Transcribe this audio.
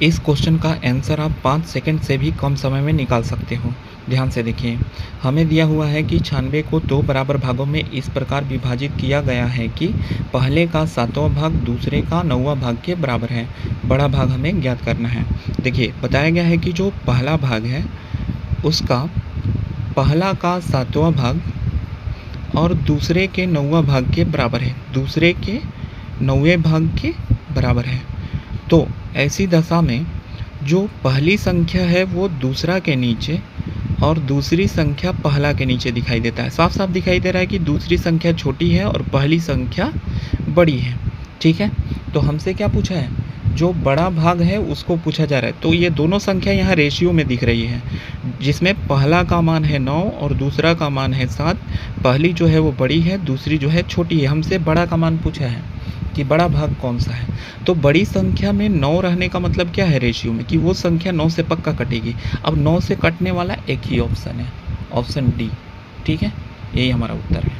इस क्वेश्चन का आंसर आप 5 सेकंड से भी कम समय में निकाल सकते हो। ध्यान से देखिए, हमें दिया हुआ है कि 96 को 2 बराबर भागों में इस प्रकार विभाजित किया गया है कि पहले का 7वां भाग दूसरे का 9वां भाग के बराबर है। बड़ा भाग हमें ज्ञात करना है। देखिए, बताया गया है कि जो पहला भाग है उसका पहला का 7वां भाग और दूसरे के 9वां भाग के बराबर है, दूसरे के 9वें भाग के बराबर है। तो ऐसी दशा में जो पहली संख्या है वो दूसरा के नीचे और दूसरी संख्या पहला के नीचे दिखाई देता है। साफ साफ दिखाई दे रहा है कि दूसरी संख्या छोटी है और पहली संख्या बड़ी है। ठीक है, तो हमसे क्या पूछा है, जो बड़ा भाग है उसको पूछा जा रहा है। तो ये दोनों संख्या यहाँ रेशियो में दिख रही है, जिसमें पहला का मान है 9 और दूसरा का मान है 7। पहली जो है वो बड़ी है, दूसरी जो है छोटी है। हमसे बड़ा का मान पूछा है कि बड़ा भाग कौन सा है। तो बड़ी संख्या में 9 रहने का मतलब क्या है रेशियो में, कि वो संख्या 9 से पक्का कटेगी। अब 9 से कटने वाला एक ही ऑप्शन है, ऑप्शन डी। ठीक है, यही हमारा उत्तर है।